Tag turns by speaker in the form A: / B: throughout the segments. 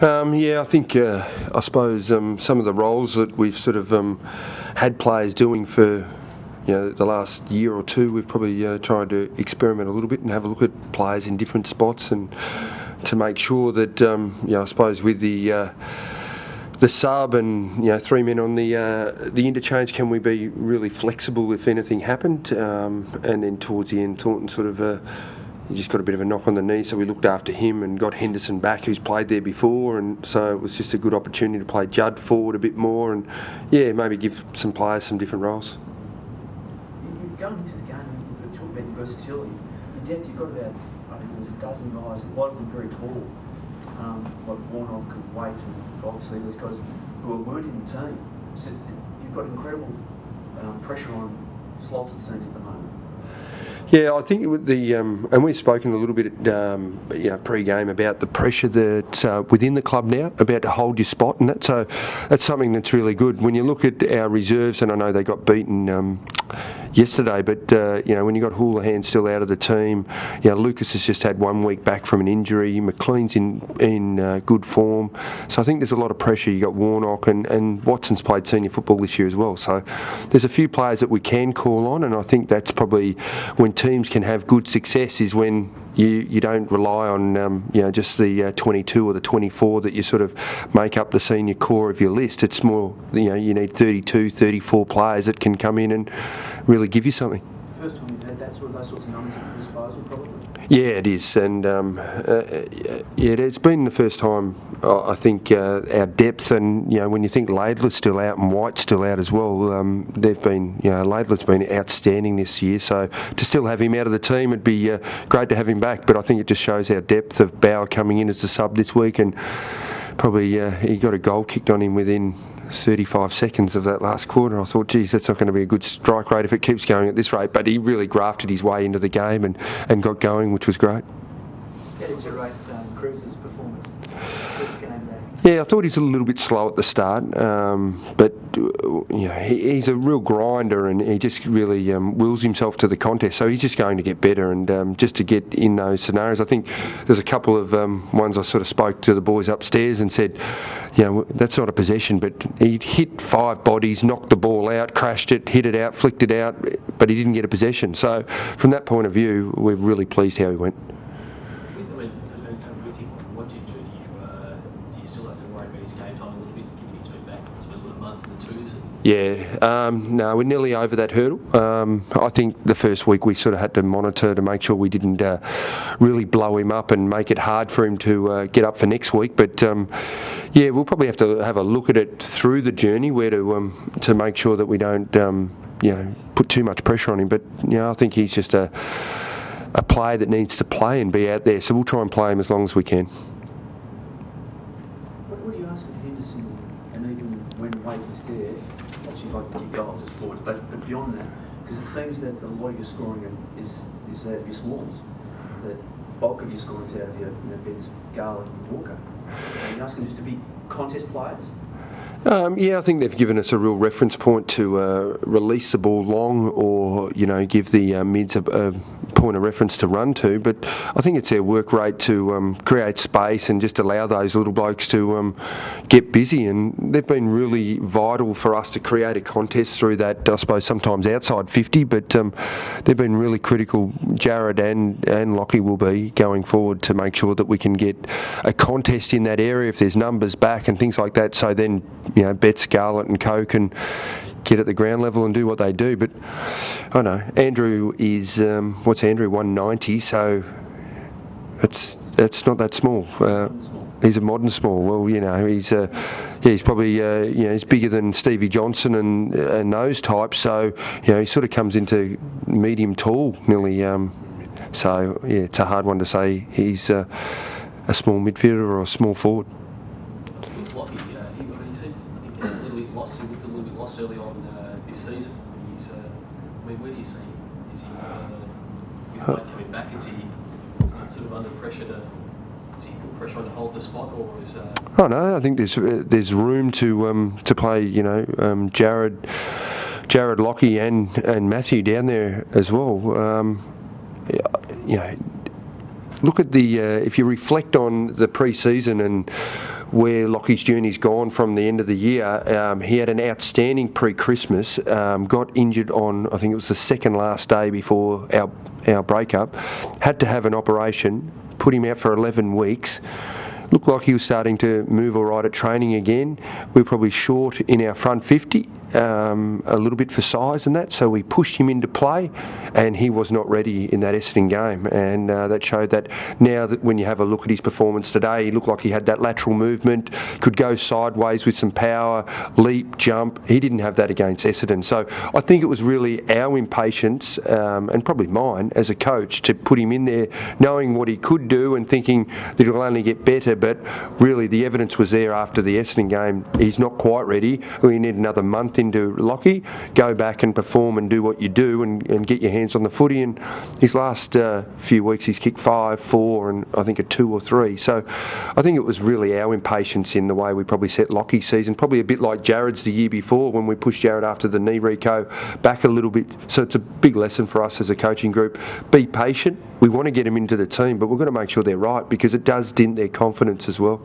A: Yeah, I think, I suppose some of the roles that we've sort of had players doing for the last year or two, we've probably tried to experiment a little bit and have a look at players in different spots, and to make sure that, I suppose with the sub and 3 men on the interchange, can we be really flexible if anything happened? And then towards the end, Taunton sort of he just got a bit of a knock on the knee, so we looked after him and got Henderson back, who's played there before, and so it was just a good opportunity to play Judd forward a bit more, and maybe give some players some different roles.
B: You're going into the game, you're talking about versatility. In depth, you've got about, I think there's a dozen guys, a lot of them very tall, like Warnock and Waite, and obviously these guys who weren't in the team. So you've got incredible pressure on slots, it seems, at the moment.
A: Yeah, I think with the and we've spoken a little bit pre-game about the pressure that's within the club now, about to hold your spot, and that. So that's something that's really good. When you look at our reserves, and I know they got beaten yesterday, but when you got Houlihan still out of the team, Lucas has just had 1 week back from an injury. McLean's in good form, so I think there's a lot of pressure. You got Warnock and Watson's played senior football this year as well. So there's a few players that we can call on, and I think that's probably when teams can have good success, is when you don't rely on just the 22 or the 24 that you sort of make up the senior core of your list. It's more you need 32, 34 players that can come in and really give you something.
B: First time you've had those sorts of numbers at your disposal, probably.
A: Yeah, it is, and it's been the first time I think our depth, and when you think Laidler's still out and White's still out as well, they've been Laidler's been outstanding this year. So to still have him out of the team, it'd be great to have him back. But I think it just shows our depth of Bauer coming in as the sub this week, and probably he got a goal kicked on him within 35 seconds of that last quarter. I thought, geez, that's not going to be a good strike rate if it keeps going at this rate. But he really grafted his way into the game and got going, which was great.
B: How did you rate Cruz's performance? First game back?
A: Yeah, I thought he's a little bit slow at the start, but he's a real grinder, and he just really wills himself to the contest. So he's just going to get better, and just to get in those scenarios. I think there's a couple of ones I sort of spoke to the boys upstairs and said, that's not a possession, but he hit 5 bodies, knocked the ball out, crashed it, hit it out, flicked it out, but he didn't get a possession. So from that point of view, we're really pleased how he went. Yeah, no, we're nearly over that hurdle. I think the first week we sort of had to monitor to make sure we didn't really blow him up and make it hard for him to get up for next week. But we'll probably have to have a look at it through the journey, where to make sure that we don't put too much pressure on him. But I think he's just a player that needs to play and be out there. So we'll try and play him as long as we can.
B: What do you ask of Henderson, and even when Waite is there? Obviously, you'd like to keep goals as forwards, but beyond that, because it seems that a lot of your scoring is out of your smalls. The bulk of your scoring is out of your Benz, Garland and Walker. Are you asking just to be contest players?
A: I think they've given us a real reference point to release the ball long, or give the mids a point of reference to run to. But I think it's their work rate to create space and just allow those little blokes to get busy. And they've been really vital for us to create a contest through that. I suppose sometimes outside 50, but they've been really critical. Jared and Lockie will be going forward to make sure that we can get a contest in that area if there's numbers back and things like that. So then Betts, Scarlett and Co can get at the ground level and do what they do. But I know Andrew is what's Andrew 190, so it's not that small. He's a modern small. Well, he's probably he's bigger than Stevie Johnson and those types. So he sort of comes into medium tall nearly. So it's a hard one to say he's a small midfielder or a small forward.
C: He looked a little bit lost early on this season. Where do you see him? Is he with White coming back? Is he sort of under pressure does he put pressure on to hold the spot, or is?
A: Oh no, I think there's room to play. Jared, Lockie, and Matthew down there as well. look at the if you reflect on the pre-season and where Lockie's journey's gone from the end of the year, he had an outstanding pre-Christmas, got injured on, I think it was the second last day before our breakup, had to have an operation, put him out for 11 weeks. Looked like he was starting to move all right at training again. We were probably short in our front 50, a little bit for size and that, so we pushed him into play, and he was not ready in that Essendon game, and that showed that now that when you have a look at his performance today, he looked like he had that lateral movement, could go sideways with some power, leap, jump. He didn't have that against Essendon. So I think it was really our impatience, and probably mine as a coach, to put him in there knowing what he could do and thinking that he'll only get better, but really the evidence was there after the Essendon game. He's not quite ready. We need another month into Lockie, go back and perform and do what you do and get your hands on the footy. And his last few weeks he's kicked 5, 4 and I think a 2 or 3. So I think it was really our impatience in the way we probably set Lockie's season, probably a bit like Jared's the year before when we pushed Jared after the knee reco back a little bit. So it's a big lesson for us as a coaching group. Be patient. We want to get them into the team, but we've got to make sure they're right, because it does dent their confidence as well.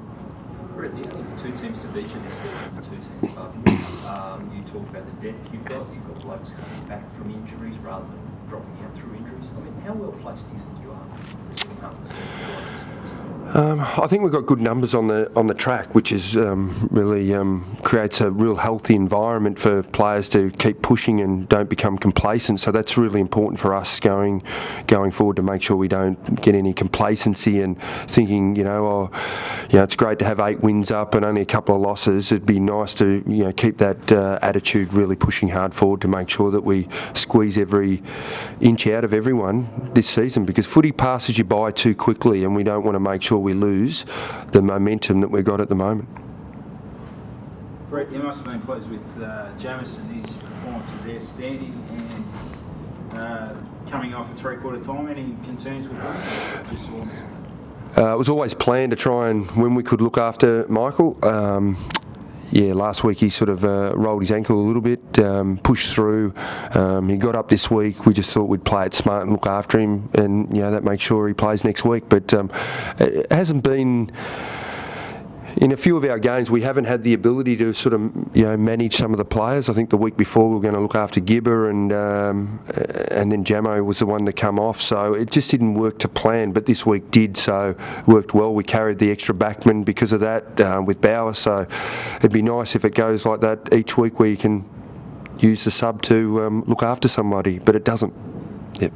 D: We're the only 2 teams to beat you this season, the 2 teams above you. You talk about the depth you've got blokes coming back from injuries rather than dropping out through injuries. I mean, how well placed do you think you are getting up the season?
A: I think we've got good numbers on the track, which is really creates a real healthy environment for players to keep pushing and don't become complacent. So that's really important for us going forward, to make sure we don't get any complacency and thinking, it's great to have 8 wins up and only a couple of losses. It'd be nice to keep that attitude, really pushing hard forward to make sure that we squeeze every inch out of everyone this season, because footy passes you by too quickly, and we don't want to make sure we lose the momentum that we've got at the moment.
E: Brett, you must have been pleased with Jamison. His performance was outstanding, and coming off at 3/4 time. Any concerns with that? Just
A: it was always planned to try and, when we could, look after Michael. Last week he sort of rolled his ankle a little bit, pushed through. He got up this week. We just thought we'd play it smart and look after him, and that makes sure he plays next week. But it hasn't been. In a few of our games, we haven't had the ability to sort of manage some of the players. I think the week before we were going to look after Gibber, and then Jamo was the one to come off. So it just didn't work to plan. But this week did, so it worked well. We carried the extra backman because of that with Bauer. So it'd be nice if it goes like that each week, where you can use the sub to look after somebody. But it doesn't. Yep.